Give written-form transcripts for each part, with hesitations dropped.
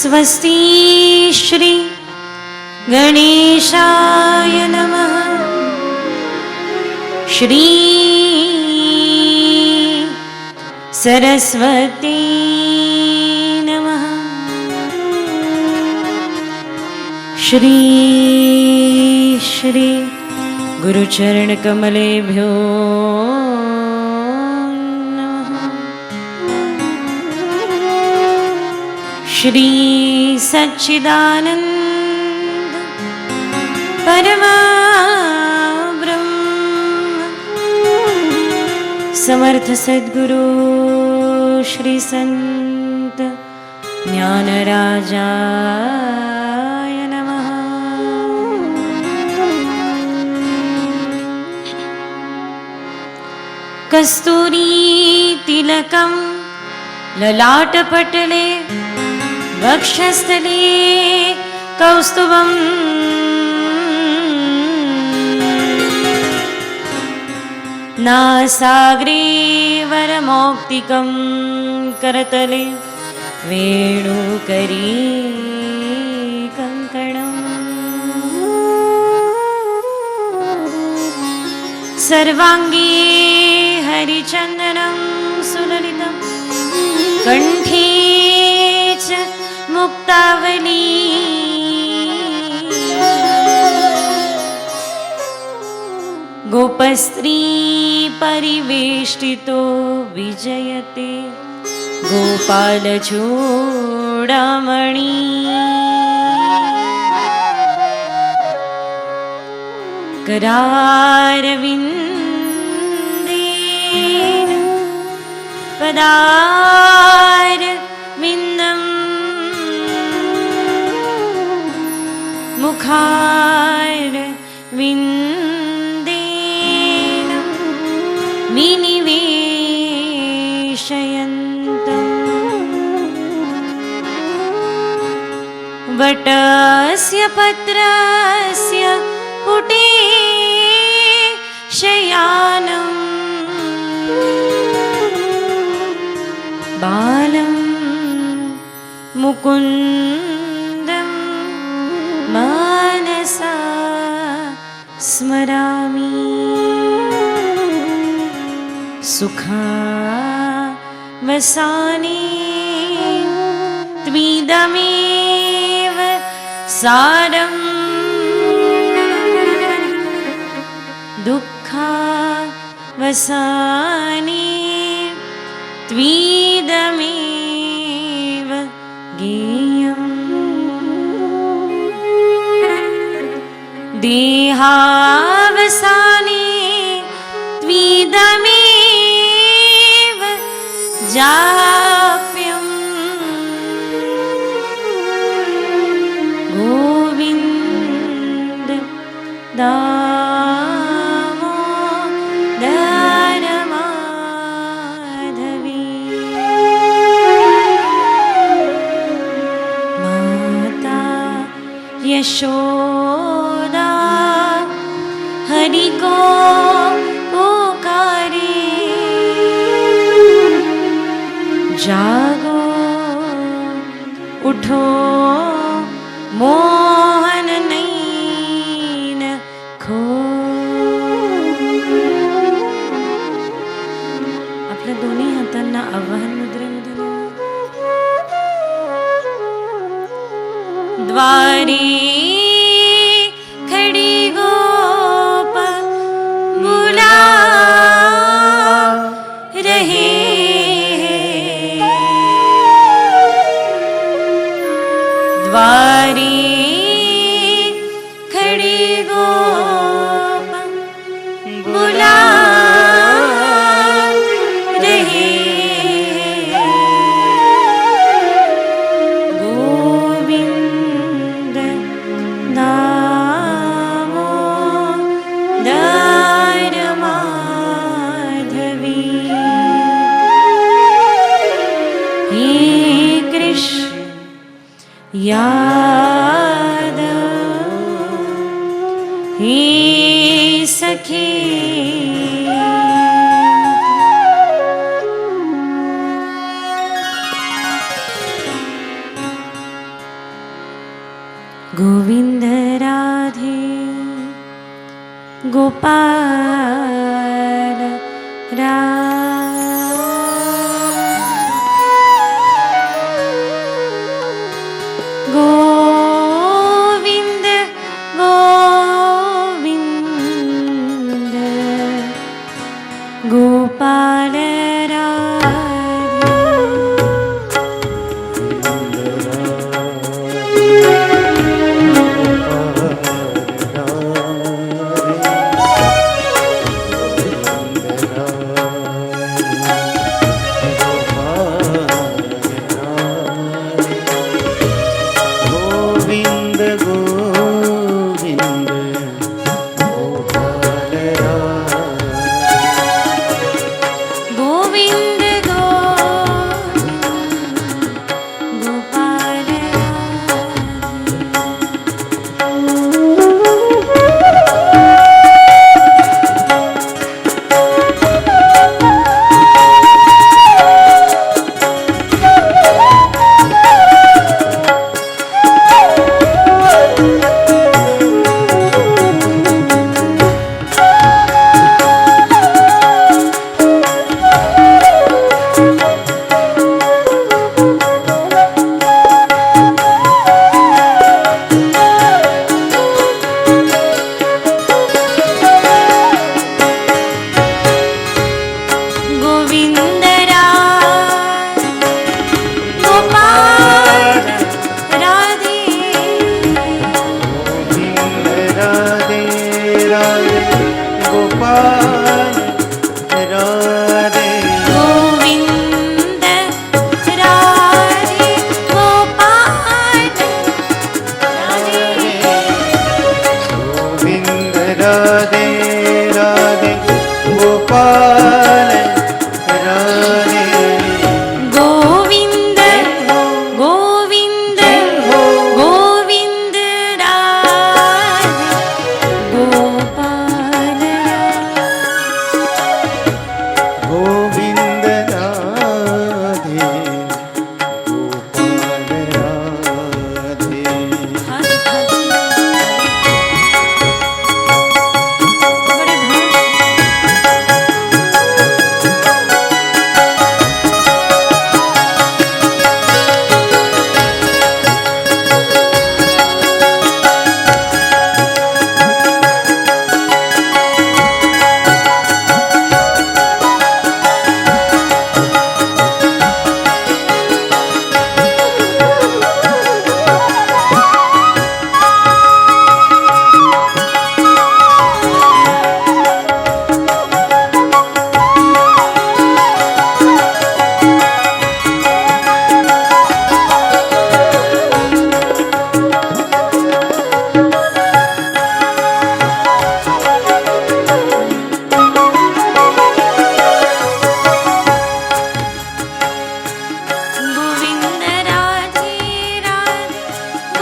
स्वस्ति श्री गणेशाय नमः। श्री सरस्वती नमः। श्री श्री गुरुचरणकमलेभ्यो श्री सच्चिदानंद परमब्रह्म समर्थ सद्गुरु श्री संत ज्ञानराजाय नमः। कस्तूरी तिलकं ललाटपटले वक्षस्थले कौस्तुभम् नासाग्रे वरमौक्तिकं करतले वेणुकरी कंकणम् सर्वांगे हरिचन्दनं सुललितं कण्ठे च मुक्तावली गोपस्त्री परिवेष्टितो विजयते गोपालचूडामणि करारविन्देन पदारविन्दम् मुखारविन्देन विनिवेशयन्तम् वटस्य पत्रस्य पुटे शयानम् बालं मुकुन्दं मनसा स्मरामि सुखावसाने त्विदमेव सारम् दुःखावसाने त्विदमेव गेयम् देहावसाने त्विदमेव जाप्यम् गोविन्दनाम दामोदर माधवी माता यशोदा हरि को पुकारे जागो उठो मोहन नैन खो आपल्या दोन्ही हातांना आवाहन मुद्रेमध्ये द्वारी खडी गोप बुला रहे द्वारी खड़ी गोप बुला रहे गोविंद दामोदर माधवी हे कृष्ण यादव हे सखी गोविंद राधे गोपाल गोविंद गोविंद गोपाल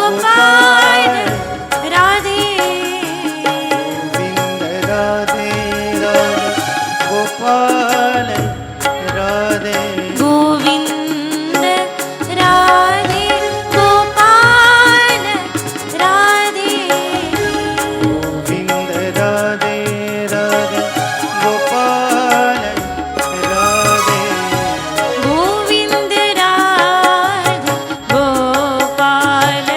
गोपाल राधे गोविंद राधे गोपाल राधे गोविंद राधे राधे गोपाल राधे गोविंद राधे गोपाल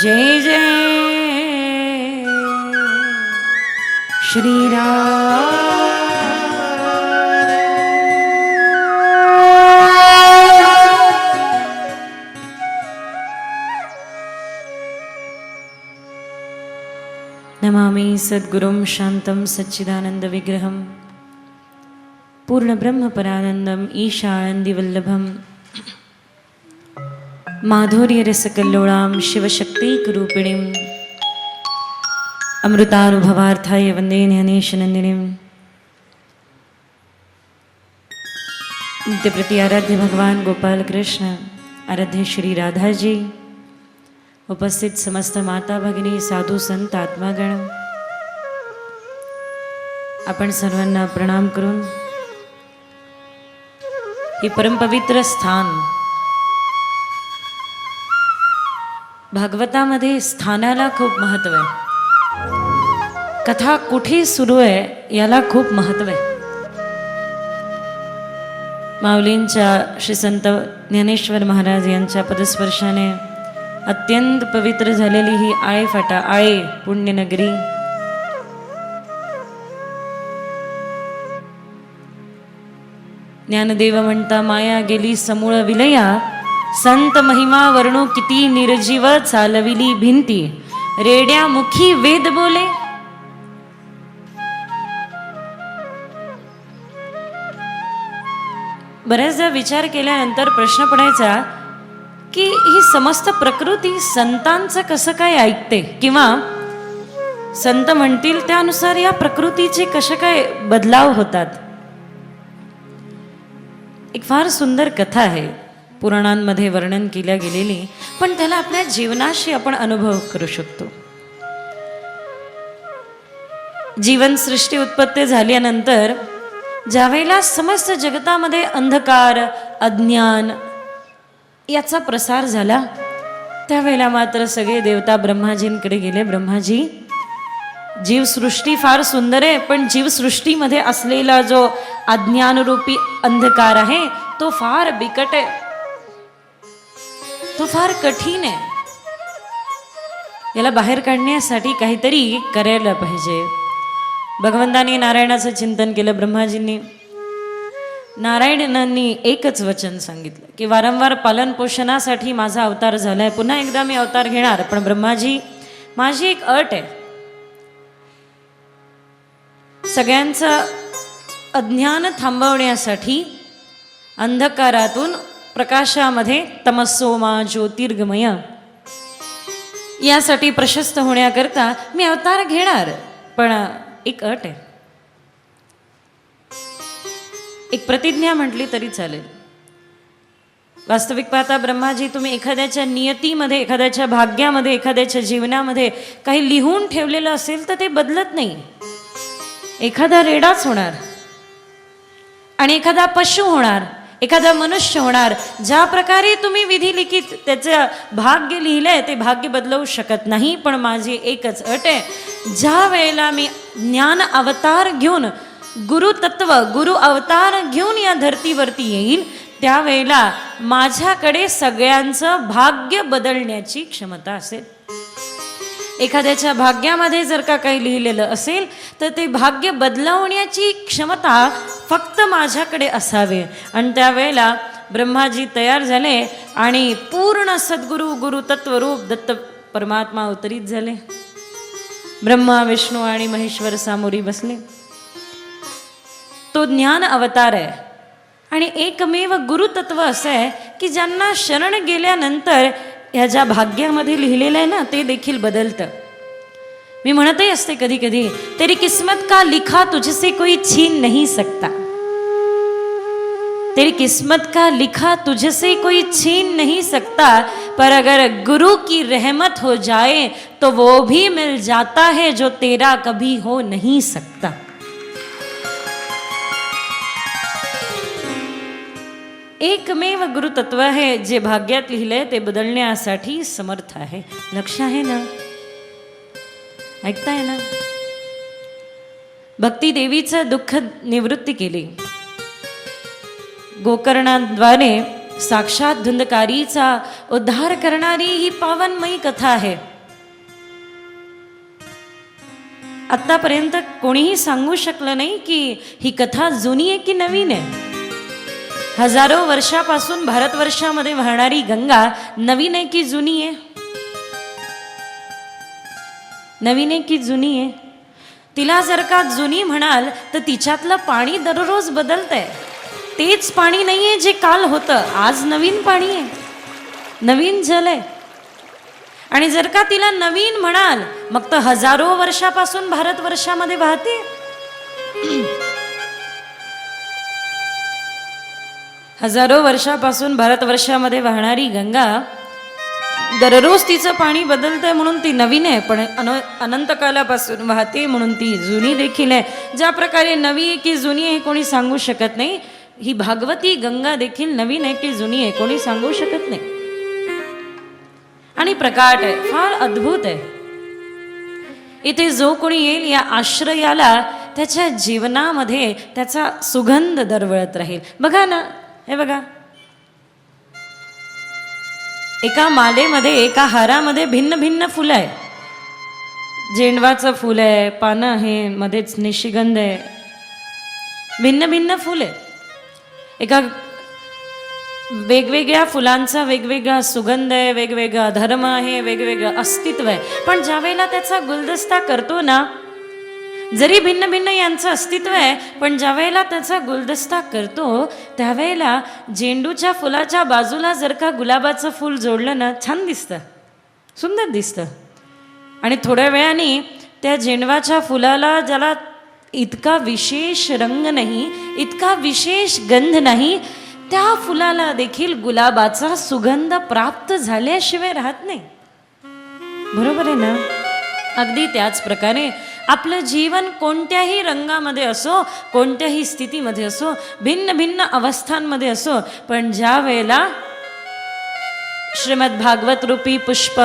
जय जय श्री राम। सद्गुरुं शान्तं सच्चिदानन्दविग्रहं पूर्णब्रह्मपरानन्दम् ईशानन्दिवल्लभं माधुर्यरसकल्लोळां शिवशक्तिरूपिणीम् अमृतानुभवार्थाय वन्दे न्यानेशनन्दिनीम्। नित्यप्रति आराध्य भगवान गोपाल कृष्ण, आराध्य श्री राधा जी, उपस्थित समस्त माता भगिनी, साधू संत आत्मागण, आपण सर्वांना प्रणाम करून हे परमपवित्र स्थान, भागवतामध्ये स्थानाला खूप महत्त्व आहे। कथा कुठे सुरू आहे याला खूप महत्त्व आहे। माऊलींच्या श्री संत ज्ञानेश्वर महाराज यांच्या पदस्पर्शाने अत्यंत पवित्र झालेली ही आळे फाटा, आळे पुण्यनगरी, ज्ञानदेव म्हणता माया गेली समूळ विलया, संत महिमा वर्णू किती निर्जीव चालविली भिंती, रेड्या मुखी वेद बोले। बऱ्याचदा विचार केल्यानंतर प्रश्न पडायचा की ही समस्त प्रकृती संतांचं कसं काय ऐकते, किंवा संत म्हणतील त्यानुसार या प्रकृतीचे कसे काय बदलाव होतात। एक फार सुंदर कथा आहे, पुराणांमध्ये वर्णन केल्या गेलेली, पण त्याला आपल्या जीवनाशी आपण अनुभव करू शकतो। जीवनसृष्टी उत्पत्ती झाल्यानंतर ज्यावेळेला समस्त जगतामध्ये अंधकार, अज्ञान याचा प्रसार झाला, त्यावेळेला मात्र सगळे देवता ब्रह्माजींकडे गेले। ब्रह्माजी, जीवसृष्टी फार सुंदर आहे, पण जीवसृष्टीमध्ये असलेला जो अज्ञानरूपी अंधकार आहे तो फार बिकट आहे, तो फार कठीण आहे, याला बाहेर काढण्यासाठी काहीतरी करायला पाहिजे। भगवंतांनी नारायणाचं चिंतन केलं। ब्रह्माजींनी, नारायणांनी एकच वचन सांगितलं की वारंवार पालन पोषणासाठी माझा अवतार झालाय, पुन्हा एकदा मी अवतार घेणार, पण ब्रह्माजी माझी एक अट आहे, सगळ्यांचं अज्ञान थांबवण्यासाठी अंधकारातून प्रकाशामध्ये तमसोमा ज्योतिर्गमय यासाठी प्रशस्त होण्याकरता मी अवतार घेणार, पण एक अट आहे, एक प्रतिज्ञा म्हटली तरी चालेल। वास्तविक पाहता ब्रह्माजी, तुम्ही एखाद्याच्या नियतीमध्ये, एखाद्याच्या भाग्यामध्ये, एखाद्याच्या जीवनामध्ये काही लिहून ठेवलेलं असेल तर ते बदलत नाही। एखादा रेडाच होणार आणि एखादा पशु होणार, एखादा मनुष्य होणार। ज्या प्रकारे तुम्ही विधी लिखित त्याचं भाग्य लिहिलंय ते भाग्य बदलवू शकत नाही, पण माझी एकच अट आहे, ज्या वेळेला मी ज्ञान अवतार घेऊन, गुरु तत्व, गुरु अवतार घेऊन या धर्तीवरती येईल, त्यावेळेला माझ्याकडे सगळ्यांचं भाग्य बदलण्याची क्षमता असेल। एखाद्याच्या भाग्यामध्ये जर का काही लिहिलेलं असेल तर ते भाग्य बदलवण्याची क्षमता फक्त माझ्याकडे असावे। आणि त्यावेळेला ब्रह्माजी तयार झाले आणि पूर्ण सद्गुरु, गुरु तत्वरूप दत्त परमात्मा अवतरित झाले। ब्रह्मा, विष्णू आणि महेश्वर सामोरी बसले। तो ज्ञान अवतार आहे आणि एकमेव गुरुतत्व असं आहे की ज्यांना शरण गेल्यानंतर ह्या ज्या भाग्यामध्ये लिहिलेलं आहे ना ते देखील बदलतं। मी म्हणतही असते कधी कधी, तेरी किस्मत का लिखा तुझसे कोई छीन नहीं सकता, तेरी किस्मत का लिखा तुझसे कोई छीन नहीं सकता, पर अगर गुरु की रहमत हो जाए तो वो भी मिल जाता है जो तेरा कभी हो नहीं सकता। एकमेव गुरुतत्व आहे जे भाग्यात लिहिलंय ते बदलण्यासाठी समर्थ आहे। लक्ष आहे ना, ऐकताय ना? भक्ती देवीचं दुःख निवृत्ती केली, गोकर्णाद्वारे साक्षात धुंदकारीचा उद्धार करणारी ही पावनमयी कथा आहे। आतापर्यंत कोणीही सांगू शकलं नाही की ही कथा जुनी आहे की नवीन आहे। हजारो वर्षापासून भारतवर्षामध्ये वाहणारी गंगा नवीन आहे की जुनी आहे? नवीन आहे की जुनी आहे? तिला जर का जुनी म्हणाल तर तिच्यातलं पाणी दररोज बदलतंय. तेच पाणी नाहीये जे काल होतं, आज नवीन पाणी आहे, नवीन जल आहे. आणि जर का तिला नवीन म्हणाल मग तर हजारो वर्षापासून भारतवर्षामध्ये वाहते. हजारो वर्षापासून भारतवर्षामध्ये वाहणारी गंगा दररोज तिचं पाणी बदलतंय म्हणून ती नवीन आहे, पण अनंत कालापासून वाहते म्हणून ती जुनी देखील आहे. ज्या प्रकारे नवी आहे की जुनी आहे कोणी सांगू शकत नाही, ही भागवती गंगा देखील नवीन आहे की जुनी आहे कोणी सांगू शकत नाही. आणि प्रकाट आहे, फार अद्भुत आहे. इथे जो कोणी येईल या आश्रयाला त्याच्या जीवनामध्ये त्याचा सुगंध दरवळत राहील. बघा ना, हे बघा, एका मालेमध्ये एका हारामध्ये भिन्न भिन्न फुलं आहे. झेंडवाचं फुल आहे, पानं आहे, मध्येच निशिगंध आहे, भिन्न भिन्न फुल आहे. एका वेगवेगळ्या फुलांचा वेगवेगळा सुगंध आहे, वेगवेगळा धर्म आहे, वेगवेगळं अस्तित्व आहे. पण ज्या वेळेला त्याचा गुलदस्ता करतो ना, जरी भिन्न भिन्न यांचं अस्तित्व आहे, पण ज्या वेळेला त्याचा गुलदस्ता करतो त्यावेळेला झेंडूच्या फुलाच्या बाजूला जर का गुलाबाचं फूल जोडलं ना, छान दिसतं, सुंदर दिसतं. आणि थोड्या वेळाने त्या झेंडवाच्या फुलाला ज्याला इतका विशेष रंग नाही, इतका विशेष गंध नाही, त्या फुलाला देखील गुलाबाचा सुगंध प्राप्त झाल्याशिवाय राहत नाही. बरोबर आहे ना? अगदी त्याच प्रकारे आपलं जीवन कोणत्याही रंगामध्ये असो, कोणत्याही स्थितीमध्ये असो, भिन्न भिन्न अवस्थांमध्ये असो, पण ज्या वेळेला श्रीमद भागवत रूपी पुष्प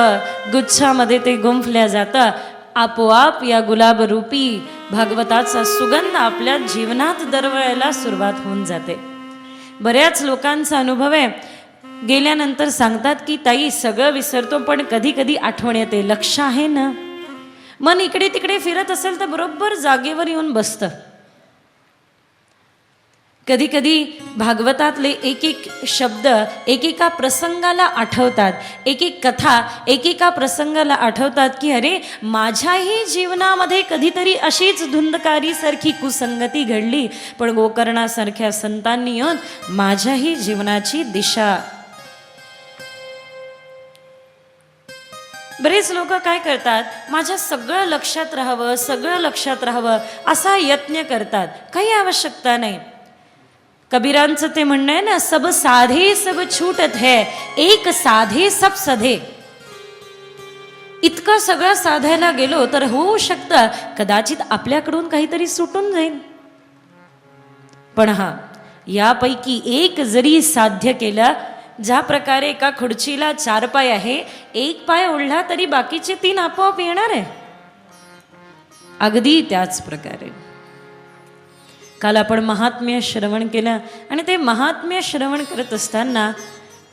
गुच्छामध्ये ते गुंफल्या जातं, आपोआप या गुलाब रूपी भागवताचा सुगंध आपल्या जीवनात दरवळायला सुरुवात होऊन जाते. बऱ्याच लोकांचा अनुभव आहे, गेल्यानंतर सांगतात की ताई सगळं विसरतो पण कधी कधी आठवण येते. लक्ष आहे ना, मन इकडे तिकडे फिरत असेल तर बरोबर जागेवर येऊन बसतं. कधी कधी भागवतातले एक एक शब्द एकेका प्रसंगाला आठवतात, एक एक कथा एकेका प्रसंगाला आठवतात की अरे माझ्याही जीवनामध्ये कधीतरी अशीच धुंदकारीसारखी कुसंगती घडली, पण गोकर्णासारख्या संतांनी येऊन माझ्याही जीवनाची दिशा. बरेच लोक काय करतात, माझ्या सगळं लक्षात राहावं, सगळं लक्षात राहावं असा यत्न करतात. काही आवश्यकता नाही. कबीरांचं ते म्हणणं आहे ना, सब साधे सब छूटत है, एक साधे सब सधे. इतकं सगळं साधायला गेलो तर होऊ शकतं कदाचित आपल्याकडून काहीतरी सुटून जाईल. पण हा, यापैकी एक जरी साध्य केलं, ज्या प्रकारे एका खुर्चीला 4 पाय आहे, एक पाय ओढला तरी बाकीचे 3 आपोआप येणार आहे. अगदी त्याच प्रकारे काल आपण महात्म्य श्रवण केलं, आणि ते महात्म्य श्रवण करत असताना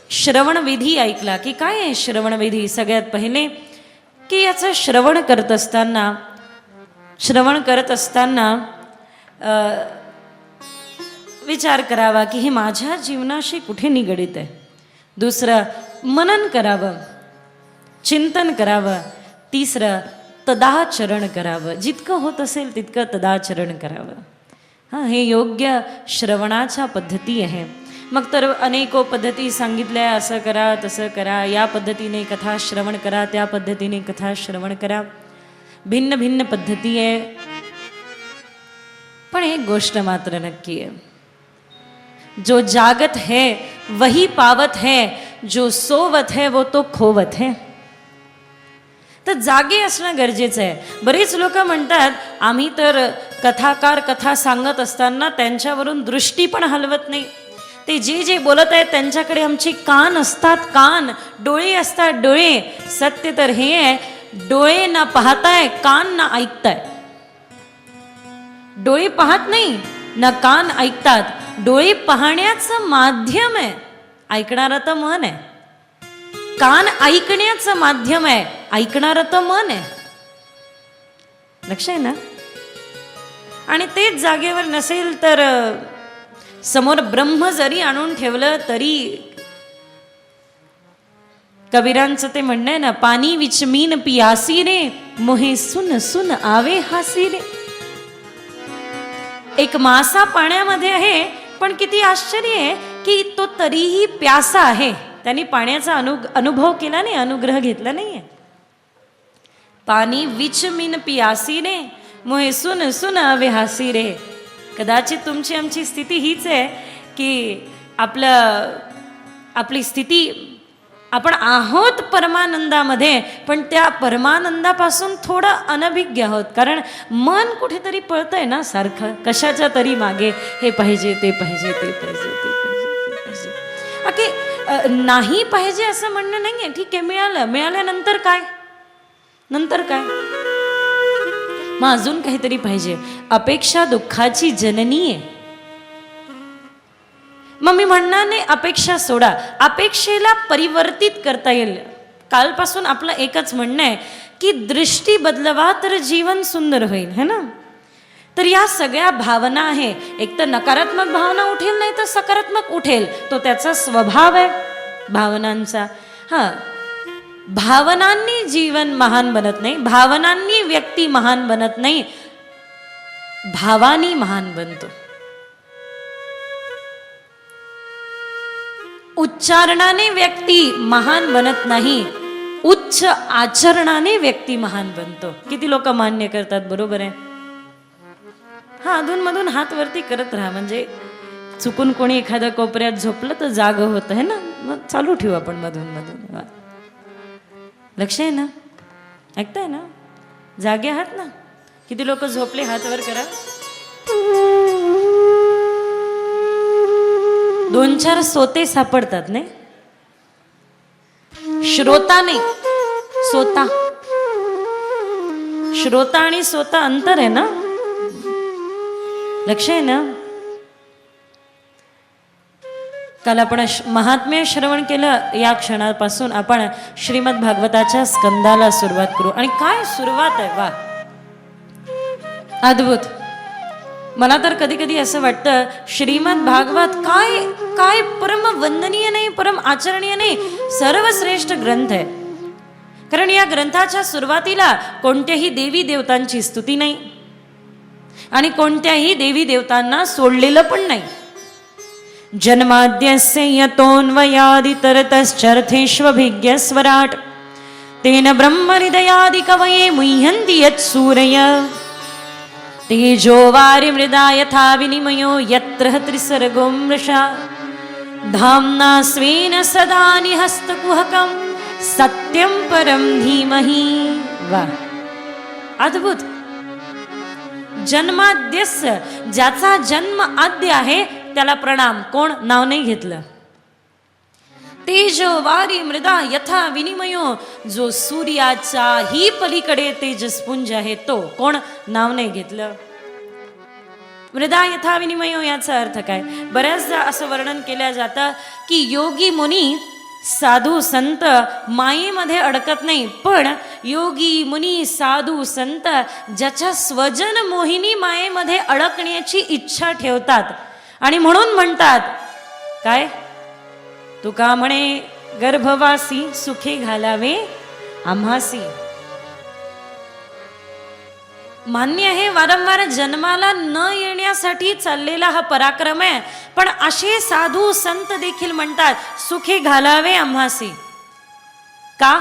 श्रवणविधी ऐकला. की काय आहे श्रवणविधी? सगळ्यात पहिले की याचं श्रवण करत असताना विचार करावा की हे माझ्या जीवनाशी कुठे निगडित आहे. दुसरं, मनन करावं, चिंतन करावं. तिसरं, तदाचरण करावं, जितकं होत असेल तितकं तदाचरण करावं. हां, हे योग्य श्रवणाच्या पद्धती आहे. मग तर अनेको पद्धती सांगितल्या, असं करा, तसं करा, या पद्धतीने कथा श्रवण करा, त्या पद्धतीने कथा श्रवण करा. भिन्न भिन्न पद्धती आहे. पण एक गोष्ट मात्र नक्की आहे, जो जागत है वही पावत है, जो सोवत है वो तो खोवत है. तर जागे असणं गरजेचं आहे. बरेच लोक म्हणतात आम्ही तर कथाकार कथा सांगत असताना त्यांच्यावरून दृष्टी पण हलवत नाही. ते जे जे बोलत आहेत त्यांच्याकडे आमचे कान असतात, कान, डोळे असतात, डोळे. सत्य तर हे आहे, डोळे ना पाहताय, कान ना ऐकताय. डोळे पाहत नाही ना कान ऐकतात. डोळे पाहण्याचं माध्यम आहे, ऐकणारं तर मन आहे. कान ऐकण्याचं माध्यम आहे, ऐकणारं तर मन आहे. लक्ष आहे ना? आणि तेच जागेवर नसेल तर समोर ब्रह्म जरी आणून ठेवलं तरी, कबीरांचं ते म्हणणं आहे ना, पाणी विच मीन पियासी रे, मोहे सुन सुन आवे हासी रे. एक मासा पाण्यामध्ये आहे, पण किती आश्चर्य आहे की तो तरीही प्यासा आहे. त्यांनी पाण्याचा अनुभव केला नाही, अनुग्रह घेतला नाहीये. पाणी विच मिन पियासी रे, मोहे सुन सुन अवे हासी रे. कदाचित तुमची आमची स्थिती हीच आहे की आपली स्थिती, आपण आहोत परमानंदामध्ये, पण त्या परमानंदापासून थोडं अनभिज्ञ आहोत. कारण मन कुठेतरी पळतंय ना सारखं, कशाच्या तरी मागे. हे पाहिजे, ते पाहिजे, ते पाहिजे, ते पाहिजे, ते पाहिजे. ओके, नाही पाहिजे असं म्हणणं नाहीये. ठीक आहे, मिळाल्यानंतर काय? नंतर काय? मग अजून काहीतरी पाहिजे. अपेक्षा दुःखाची जननी आहे. मग मी म्हणणार नाही अपेक्षा सोडा, अपेक्षेला परिवर्तित करता येईल. कालपासून आपलं एकच म्हणणं आहे की दृष्टी बदलवा तर जीवन सुंदर होईल, है ना. तर या सगळ्या भावना आहे, एक तर नकारात्मक भावना उठेल, नाही तर सकारात्मक उठेल. तो त्याचा स्वभाव आहे भावनांचा. हां, भावनांनी जीवन महान बनत नाही, भावनांनी व्यक्ती महान बनत नाही, भावानी महान बनतो. उच्चारणाने व्यक्ती महान बनत नाही, उच्च आचरणाने व्यक्ती महान बनतो. किती लोक मान्य करतात? बरोबर आहे. हा, अधूनमधून हात वरती करत राहा, म्हणजे चुकून कोणी एखाद्या कोपऱ्यात झोपलं तर जाग होत आहे ना. मग चालू ठेवू आपण मधून मधून. लक्ष आहे ना? ऐकताय ना? जागे आहात ना? किती लोक झोपले? हात वर करा. 2-4 सोते सापडतात नाही. श्रोता नाही, सोता. श्रोता आणि सोता अंतर आहे ना. लक्ष आहे ना? काल आपण महात्म्य श्रवण केलं. या क्षणापासून आपण श्रीमद भागवताच्या स्कंदाला सुरुवात करू. आणि काय सुरुवात आहे! वा, अद्भुत. मला तर कधी कधी असं वाटतं श्रीमद भागवत काय काय परम वंदनीय नाही, परम आचरणीय नाही, सर्वश्रेष्ठ ग्रंथ आहे. कारण या ग्रंथाच्या सुरुवातीला कोणत्याही देवी देवतांची स्तुती नाही आणि कोणत्याही देवी देवतांना सोडलेलं पण नाही. जन्माद्यस्य यतोऽन्वयादितरतश्चर्थेष्वभिज्ञस्वराट् तेन ब्रह्महृदयादि कवये मुह्यन्ति यत्सूरय तेजो वारिमृदा यथा विनिमयो यत्र त्रिसर्गो मृषा धाम्ना स्वेन सदा निहस्तकुहकं सत्यं परं धीमहि. वा, अद्भुत. जन्माद्यस्य, ज्याचा जन्म आद्य आहे त्याला प्रणाम. कोण? नाव नाही घेतलं. तेजो वारी मृदा यथा विनिमयो, जो सूर्याच्याही पलीकडे तेजस्पुंज आहे तो. कोण? नाव नाही घेतलं. मृदा यथा विनिमयो याचा अर्थ काय? बऱ्याचदा असं वर्णन केलं जातं की योगी मुनी, साधू संत मायेमध्ये अडकत नाही, पण योगी मुनी साधू संत ज्याच्या स्वजन मोहिनी मायेमध्ये अडकण्याची इच्छा ठेवतात आणि म्हणून म्हणतात काय? तुका म्हणे गर्भवासी सुखे घालावे आम्हासी. मान्य आहे, वारंवार जन्माला न येण्यासाठी चाललेला हा पराक्रम आहे, पण असे साधू संत देखील म्हणतात सुखे घालावे आम्हासी. का?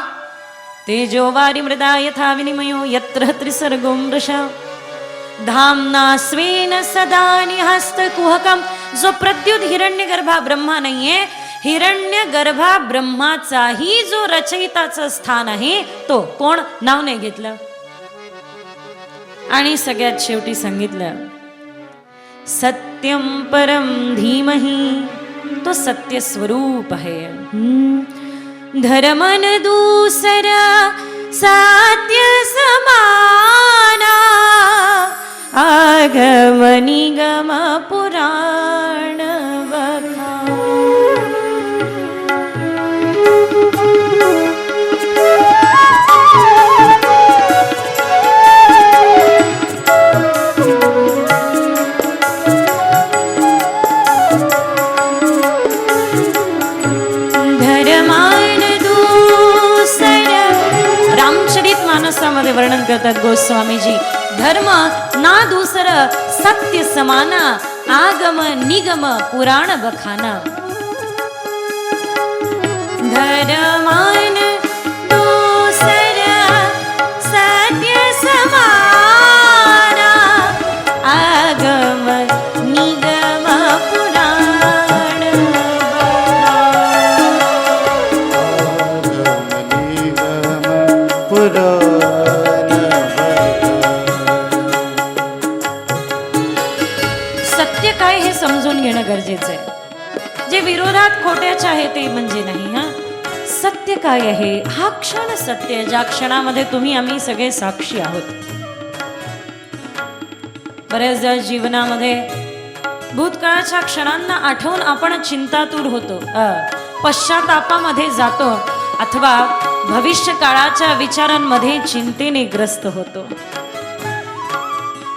तेजो वारी मृदा यथा विनिमयो यत्र त्रिसर्गो मृषा धाम्ना स्वेन सदा निहस्तकुहकं. जो प्रत्युत हिरण्यगर्भा ब्रह्मा नाहीये, हिरण्यगर्भा ब्रह्माचाही जो रचयिताचं स्थान आहे तो. कोण? नाव नाही घेतलं. आणि सगळ्यात शेवटी सांगितलं सत्यं परम धीमहि, तो सत्य स्वरूप आहे. धर्मन दूसरा सत्य समाना आगम निगम पुराण वखा. मध्ये वर्णन करतात गोस्वामीजी. धर्म ना दूसर सत्य समाना, आगम निगम पुराण बखाना. धर्मान दूसर सत्य समाना, आगम निगम पुराण सत्य काय हे समजून घेणं गरजेचं आहे. जे विरोधात खोट्याचे आहे ते म्हणजे नाही. हा सत्य काय आहे, हा क्षण सत्य आहे, ज्या क्षणामध्ये तुम्ही आम्ही सगळे साक्षी आहोत. बऱ्याचदा जीवनामध्ये भूतकाळाच्या क्षणांना आठवून आपण चिंतातूर होतो, पश्चातापामध्ये जातो, अथवा भविष्य काळाच्या विचारांमध्ये चिंतेने ग्रस्त होतो.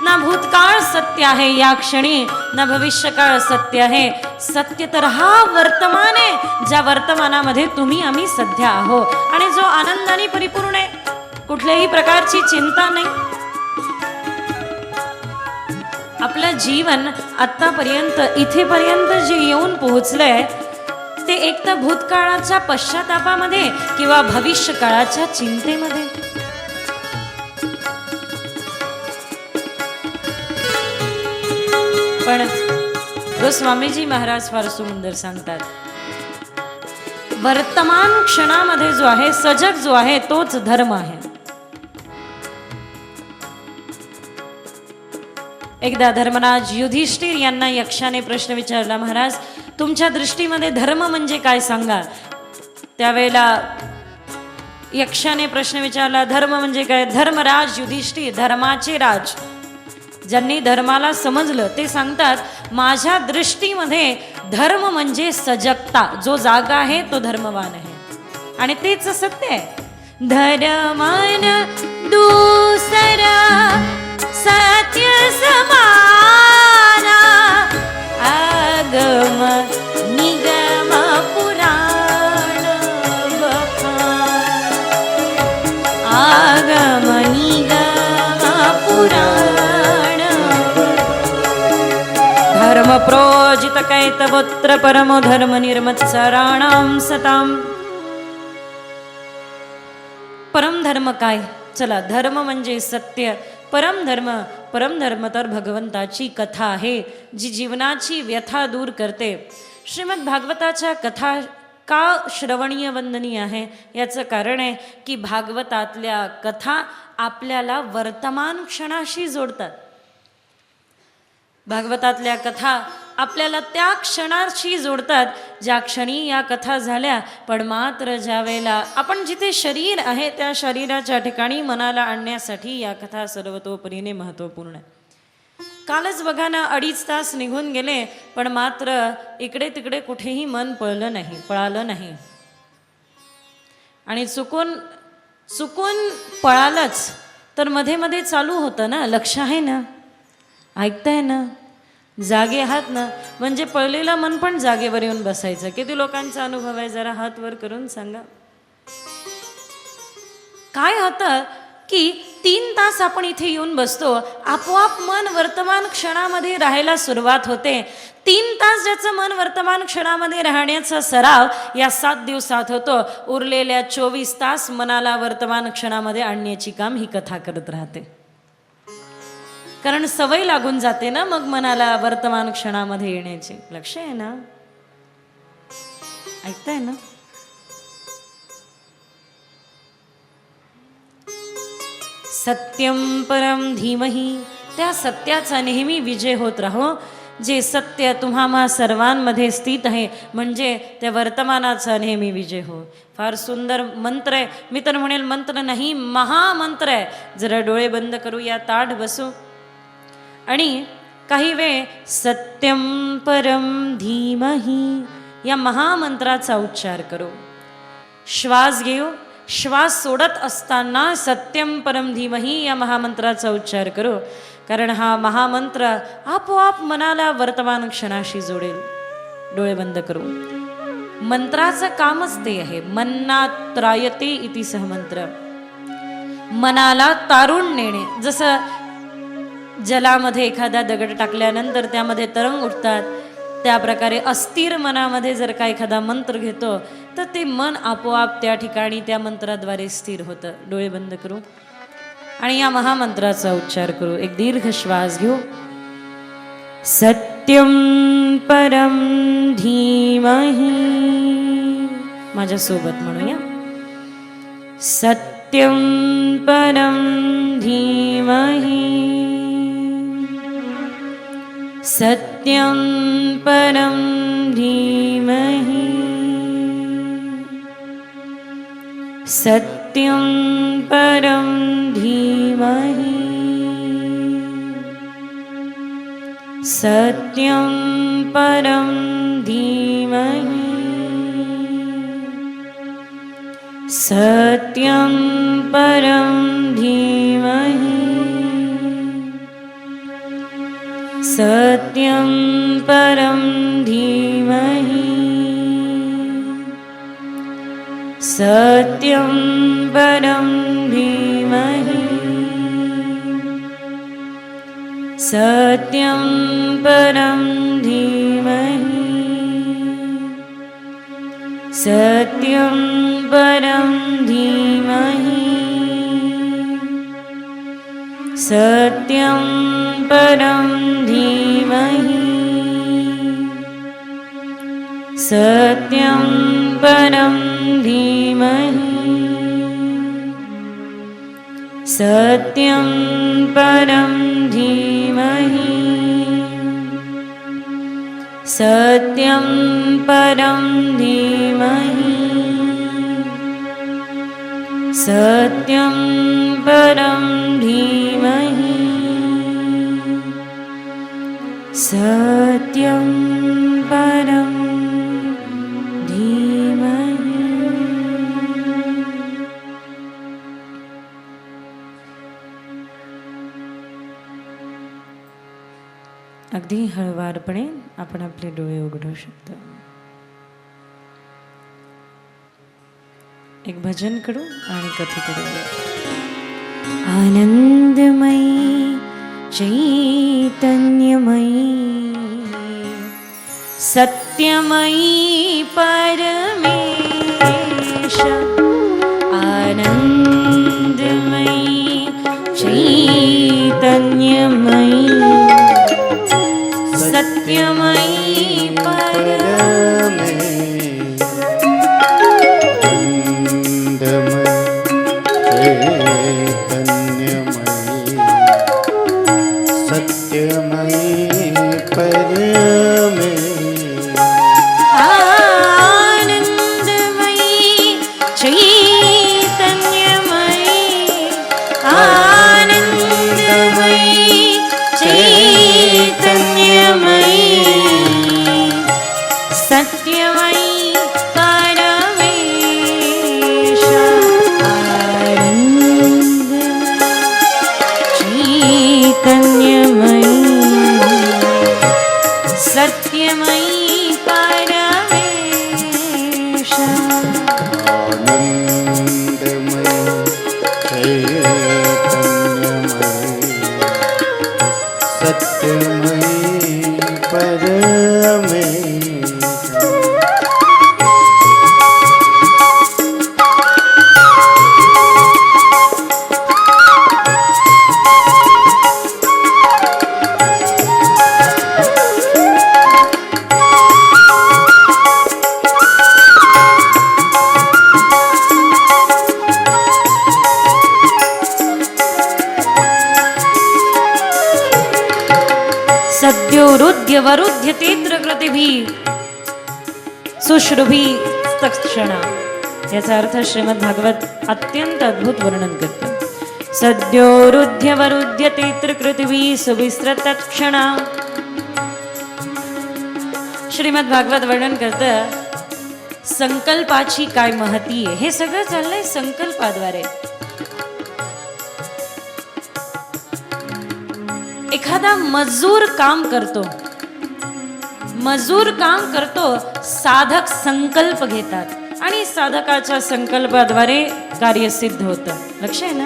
ना भूतकाळ सत्य आहे या क्षणी, ना भविष्यकाळ सत्य आहे. सत्य तर हा वर्तमान आहे, ज्या वर्तमानामध्ये तुम्ही आम्ही सध्या आहो, आणि जो आनंदाने परिपूर्ण आहे, कुठल्याही प्रकारची चिंता नाही. आपलं जीवन आतापर्यंत इथेपर्यंत जे येऊन पोहोचलंय ते एक तर भूतकाळाच्या पश्चातापामध्ये किंवा भविष्य काळाच्या चिंतेमध्ये. पण गोस्वामीजी महाराज फार सुंदर सांगतात, वर्तमान क्षणामध्ये जो आहे, सजग जो आहे, तोच धर्म आहे. एकदा धर्मराज युधिष्ठिर यांना यक्षाने प्रश्न विचारला, महाराज तुमच्या दृष्टीमध्ये धर्म म्हणजे काय सांगा. त्यावेळेला यक्षाने प्रश्न विचारला, धर्म म्हणजे काय. धर्मराज युधिष्ठिर, धर्माचे राज, ज्यांनी धर्माला समजलं ते सांगतात, माझ्या दृष्टीमध्ये धर्म म्हणजे सजगता. जो जागा आहे तो धर्मवान आहे, आणि तेच सत्य आहे. धर्मान दूसर सत्य समाना, आगम निगम पुराण बखान, आगम निगम पुराण. धर्म प्रोजित कैतवोत्र परमो धर्म निर्मत्सराणाम सताम. परम धर्म काय. चला, धर्म म्हणजे सत्य. परम धर्म तर भगवंताची कथा आहे, जी जीवनाची व्यथा दूर करते. श्रीमद भागवताच्या कथा का श्रवणीय वंदनीय आहे, याचं कारण आहे की भागवतातल्या कथा आपल्याला वर्तमान क्षणाशी जोडतात. भागवतातल्या कथा आपल्याला त्या क्षणाशी जोडतात ज्या क्षणी या कथा झाल्या. पण मात्र ज्या वेळेला आपण जिथे शरीर आहे त्या शरीराच्या ठिकाणी मनाला आणण्यासाठी या कथा सर्वतोपरीने महत्त्वपूर्ण आहे. कालच बघा ना, 2.5 तास निघून गेले, पण मात्र इकडे तिकडे कुठेही मन पळालं नाही. आणि चुकून पळालंच तर मध्ये मध्ये चालू होतं ना, लक्ष आहे ना, ऐकताय ना, जागे आहात ना, म्हणजे पळलेलं मन पण जागेवर येऊन बसायचं. किती लोकांचा अनुभव आहे, जरा हात वर करून सांगा. काय होतं की 3 तास आपण इथे येऊन बसतो, आपोआप मन वर्तमान क्षणामध्ये राहायला सुरुवात होते. 3 तास ज्याचं मन वर्तमान क्षणामध्ये राहण्याचा सराव या 7 दिवसात होतो, उरलेल्या 24 तास मनाला वर्तमान क्षणामध्ये आणण्याची काम ही कथा करत राहते. कारण सवय लागून जाते ना मग मनाला वर्तमान क्षणामध्ये येण्याची. लक्ष आहे ना, ऐकताय ना. सत्यम परम धीमही, त्या सत्याचा नेहमी विजय होत राहो. जे सत्य तुम्हा सर्वांमध्ये स्थित आहे, म्हणजे त्या वर्तमानाचा नेहमी विजय हो. फार सुंदर मंत्र आहे. मी तर म्हणेल मंत्र नाही, महामंत्र आहे. जरा डोळे बंद करूया, ताठ बसू आणि काही वेळ सत्यम परम धीमही या महामंत्राचा उच्चार करू. श्वास घेऊ, श्वास सोडत असताना सत्यम परम धीमही या महामंत्राचा उच्चार करू. कारण हा महामंत्र आपोआप मनाला वर्तमान क्षणाशी जोडेल. डोळे बंद करू. मंत्राचं कामच ते आहे. मन्नात त्रायते इति सहमंत्र, मनाला तारून नेणे. जसं जलामध्ये एखादा दगड टाकल्यानंतर त्यामध्ये तरंग उठतात, त्या प्रकारे अस्थिर मनामध्ये जर का एखादा मंत्र घेतो तर ते मन आपोआप त्या ठिकाणी त्या मंत्राद्वारे स्थिर होतं. डोळे बंद करू आणि या महामंत्राचा उच्चार करू. एक दीर्घ श्वास घेऊ. सत्यम परम धीमहि. माझ्यासोबत म्हणूया. सत्यम परम धीमहि. सत्यम परम धीमहि. सत्यम परम धीमहि. सत्यम परम धीमहि. सत्यम परम धीमहि. सत्यम परम धीमहि. सत्यम परम धीमहि. सत्यम परम धीमहि. सत्यम परम धीमहि. सत्यम परम धीमहि. सत्यम परम धीमहि. सत्यम परम धीमहि. सत्यम परम धीमहि. सत्यम परम धीमहि. सत्यम परम धीमहि. अगदी हळवारपणे आपण आपले डोळे उघडू शकतो. एक भजन करू आणि कथेकडे जाऊ. आनंदमयी चैतन्यमयी सत्यमयी परमेश. आनंदमयी चैतन्यमयी सत्यमयी परमेश. वरुध्य तीव्र कृतिभी सुश्रुभी तक्षणा. याचा अर्थ श्रीमद भागवत अत्यंत अद्भुत वर्णन करते. सद्योरुध्य वरुध्य तीव्र कृतिभी सुविस्तृत तक्षणा. श्रीमद भागवत वर्णन करतं संकल्पाची काय महती आहे. हे सगळं चाललंय संकल्पाद्वारे. एखादा मजूर काम करतो, साधक संकल्प घेतात आणि साधकाच्या संकल्पाद्वारे कार्य सिद्ध होतं. लक्ष आहे ना.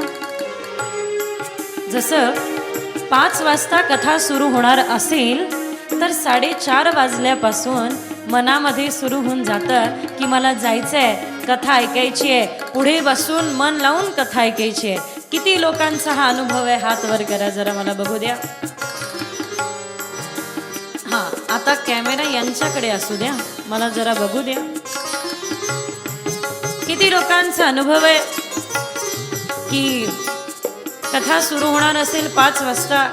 जसं 5 वाजता कथा सुरू होणार असेल तर 4:30 वाजल्यापासून मनामध्ये सुरू होऊन जातं की मला जायचंय, कथा ऐकायची आहे, पुढे बसून मन लावून कथा ऐकायची आहे. किती लोकांचा हा अनुभव आहे? हात वर करा जरा, मला बघू द्या. हा, आता कॅमेरा यांच्याकडे असू द्या, मला जरा बघू द्या. किती लोकांचा अनुभव आहे की कथा सुरू होणार असेल 5 वाजता,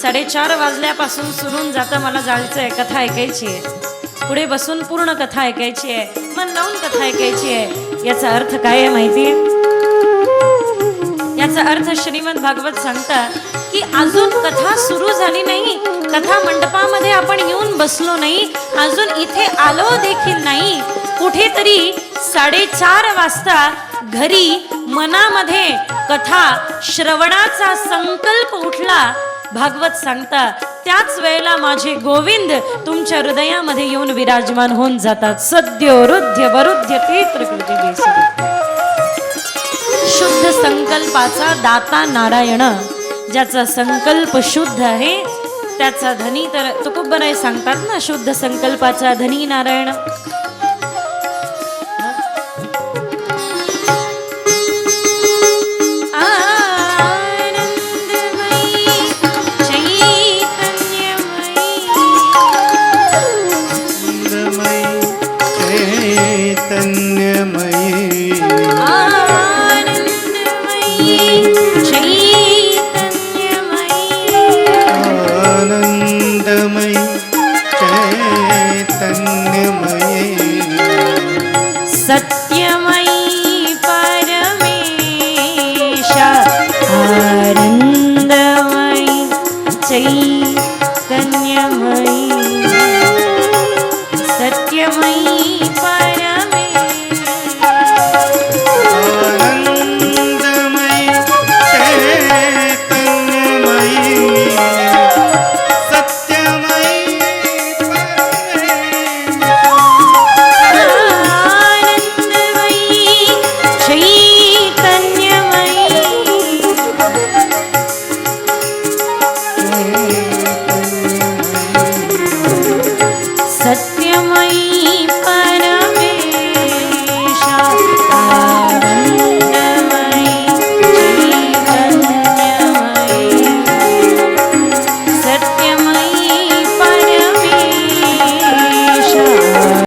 4:30 वाजल्यापासून सुरून जातं, मला जायचंय, कथा ऐकायची आहे, पुढे बसून पूर्ण कथा ऐकायची आहे, मन लावून कथा ऐकायची आहे. याचा अर्थ काय आहे माहिती आहे? याचा अर्थ श्रीमद भागवत सांगतात की अजून कथा सुरू झाली नाही, कथा मंडपामध्ये आपण येऊन बसलो नाही, अजून इथे आलो देखील नाही. कुठेतरी 4:30 वाजता घरी मनामध्ये कथा श्रवणाचा संकल्प उठला. भागवत सांगतात त्याच वेळेला माझे गोविंद तुमच्या हृदयामध्ये येऊन विराजमान होऊन जातात. सद्यो रुद्ध्य वरुध्य ते प्रकृती बेसुध. शुद्ध संकल्पाचा दाता नारायण, ज्याचा संकल्प शुद्ध आहे त्याचा धनी. तर तुकोबराय सांगतात ना, शुद्ध संकल्पाचा धनी नारायण. सत्यमयी